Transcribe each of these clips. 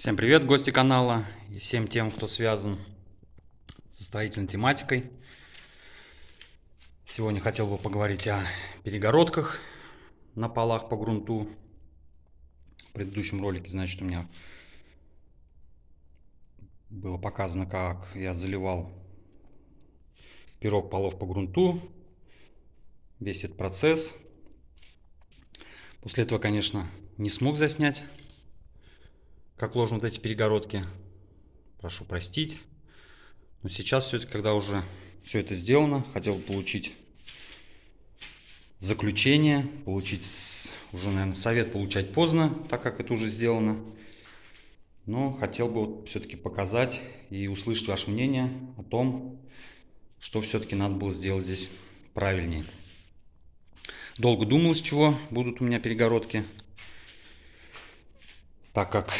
Всем привет, гости канала и всем тем, кто связан со строительной тематикой. Сегодня хотел бы поговорить о перегородках на полах по грунту. В предыдущем ролике, значит, у меня было показано, как я заливал пирог полов по грунту, весь этот процесс. После этого, конечно, не смог заснять, как ложим вот эти перегородки. Прошу простить. Но сейчас все-таки, когда уже все это сделано, хотел бы получить заключение, получить уже, наверное, совет получать поздно, так как это уже сделано. Но хотел бы вот все-таки показать и услышать ваше мнение о том, что все-таки надо было сделать здесь правильнее. Долго думал, из чего будут у меня перегородки, так как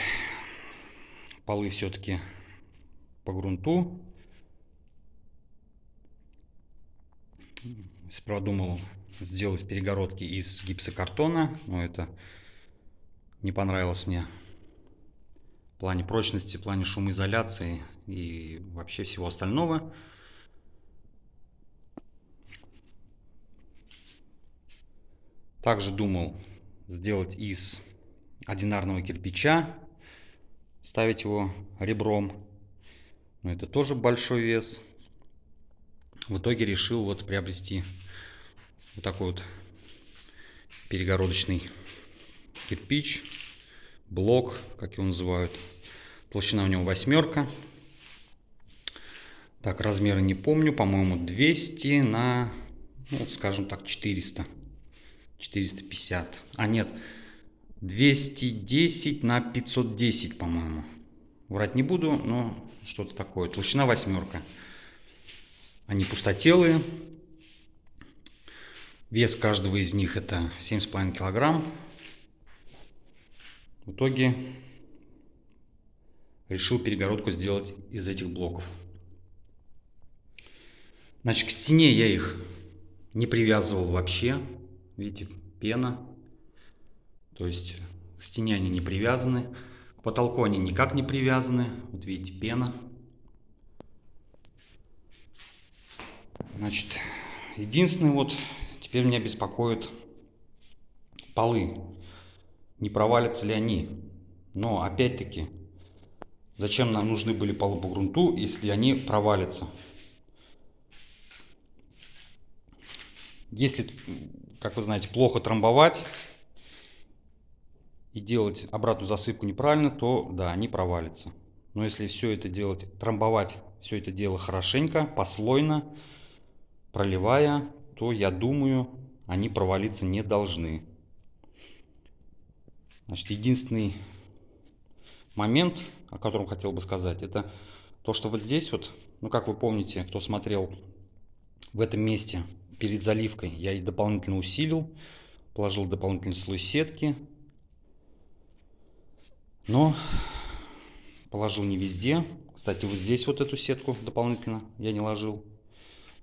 полы все-таки по грунту. Сперва думал сделать перегородки из гипсокартона, но это не понравилось мне в плане прочности, в плане шумоизоляции и вообще всего остального. Также думал сделать из одинарного кирпича, ставить его ребром, но это тоже большой вес. В итоге решил вот приобрести вот такой вот перегородочный кирпич, блок, как его называют. Толщина у него 8. Так, размеры не помню, по-моему 200 на, ну, скажем так, 400, 450. А нет, 210 на 510, по-моему. Врать не буду, но что-то такое. Толщина 8. Они пустотелые. Вес каждого из них это 7,5 килограмм. В итоге решил перегородку сделать из этих блоков. Значит, к стене я их не привязывал вообще. Видите, пена. То есть к стене они не привязаны. К потолку они никак не привязаны. Вот видите, пена. Значит, единственное, вот теперь меня беспокоит полы. Не провалятся ли они? Но опять-таки, зачем нам нужны были полы по грунту, если они провалятся? Если, как вы знаете, плохо трамбовать и делать обратную засыпку неправильно, то да, они провалятся. Но если все это делать, трамбовать все это дело хорошенько, послойно, проливая, то я думаю, они провалиться не должны. Значит, единственный момент, о котором хотел бы сказать, это то, что вот здесь вот, ну как вы помните, кто смотрел, в этом месте перед заливкой я и дополнительно усилил, положил дополнительный слой сетки, но положил не везде. Кстати, вот здесь вот эту сетку дополнительно я не ложил.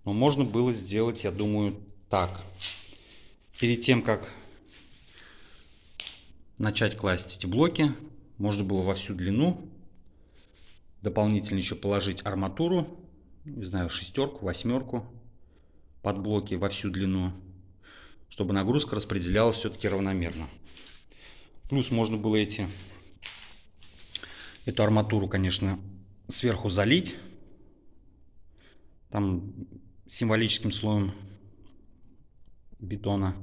Но можно было сделать, я думаю, так. Перед тем, как начать класть эти блоки, можно было во всю длину дополнительно еще положить арматуру, не знаю, 6, 8 под блоки во всю длину, чтобы нагрузка распределялась все-таки равномерно. Плюс можно было эту арматуру, конечно, сверху залить, там символическим слоем бетона,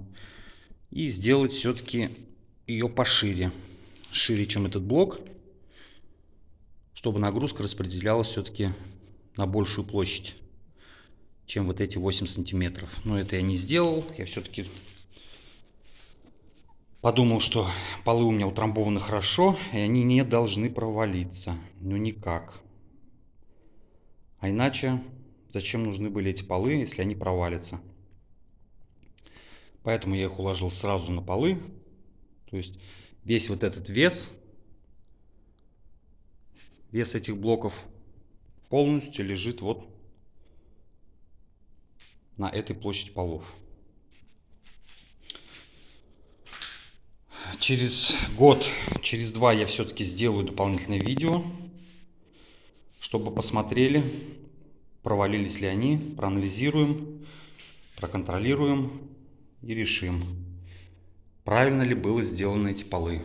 и сделать все-таки ее пошире, шире, чем этот блок, чтобы нагрузка распределялась все-таки на большую площадь, чем вот эти 8 сантиметров. Но это я не сделал, я все-таки подумал, что полы у меня утрамбованы хорошо, и они не должны провалиться, ну никак. А иначе зачем нужны были эти полы, если они провалятся? Поэтому я их уложил сразу на полы. То есть весь вот этот вес этих блоков полностью лежит вот на этой площади полов. через год, через два я все-таки сделаю дополнительное видео, чтобы посмотрели, провалились ли они, проанализируем, проконтролируем и решим, правильно ли было сделаны эти полы.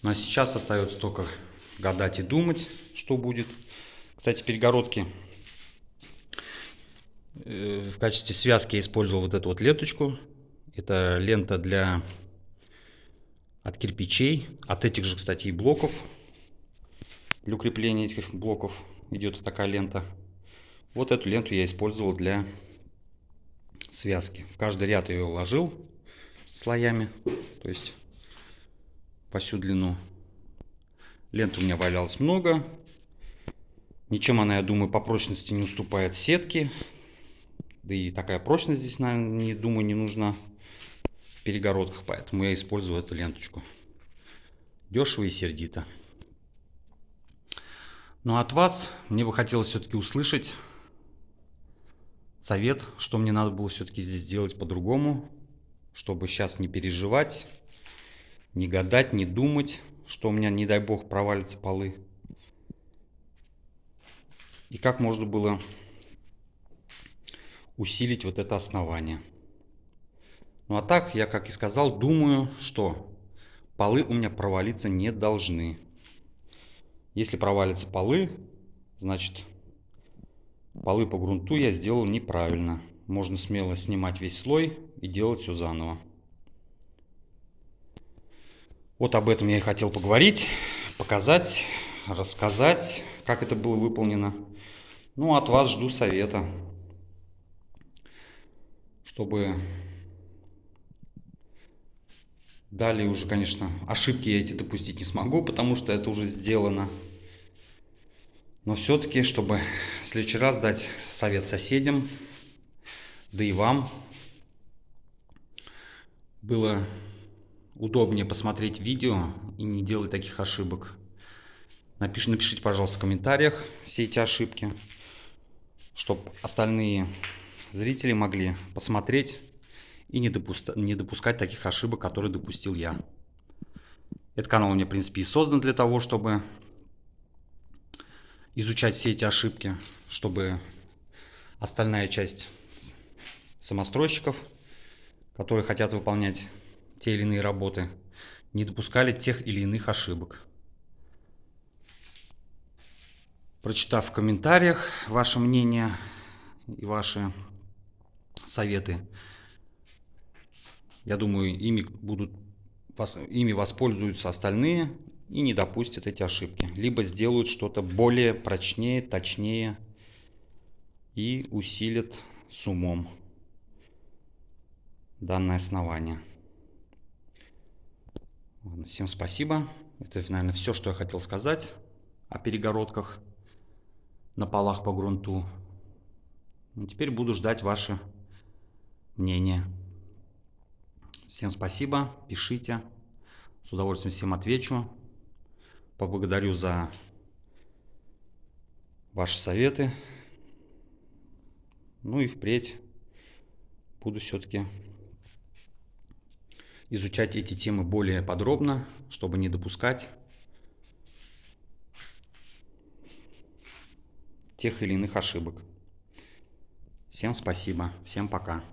Ну а сейчас остается только гадать и думать, что будет. Кстати, перегородки в качестве связки я использовал вот эту вот ленточку. Это лента от кирпичей, от этих же, кстати, и блоков. Для укрепления этих блоков идет такая лента. Вот эту ленту я использовал для связки. В каждый ряд я ее уложил слоями, то есть по всю длину. Лент у меня валялось много. Ничем она, я думаю, по прочности не уступает сетке. Да и такая прочность здесь, наверное, не думаю, не нужна в перегородках. Поэтому я использую эту ленточку. Дешево и сердито. Но от вас мне бы хотелось все-таки услышать совет, что мне надо было все-таки здесь сделать по-другому, чтобы сейчас не переживать, не гадать, не думать, что у меня, не дай бог, провалятся полы. И как можно было усилить вот это основание. Ну а так, я, как и сказал, думаю, что полы у меня провалиться не должны. Если провалятся полы, значит, полы по грунту я сделал неправильно. Можно смело снимать весь слой и делать все заново. Вот об этом я и хотел поговорить, показать, рассказать, как это было выполнено. Ну, от вас жду совета, чтобы далее уже, конечно, ошибки я эти допустить не смогу, потому что это уже сделано. Но все-таки, чтобы в следующий раз дать совет соседям, да и вам было удобнее посмотреть видео и не делать таких ошибок. Напишите, пожалуйста, в комментариях все эти ошибки, чтобы остальные зрители могли посмотреть и не допускать таких ошибок, которые допустил я. Этот канал у меня, в принципе, и создан для того, чтобы изучать все эти ошибки, чтобы остальная часть самостройщиков, которые хотят выполнять те или иные работы, не допускали тех или иных ошибок. Прочитав в комментариях ваше мнение и ваши советы, я думаю, ими воспользуются остальные и не допустят эти ошибки. Либо сделают что-то более прочнее, точнее и усилят с умом данное основание. Всем спасибо. Это, наверное, все, что я хотел сказать о перегородках на полах по грунту. Теперь буду ждать ваше мнение. Всем спасибо, пишите, с удовольствием всем отвечу. Поблагодарю за ваши советы. Ну и впредь буду все-таки изучать эти темы более подробно, чтобы не допускать тех или иных ошибок. Всем спасибо, всем пока.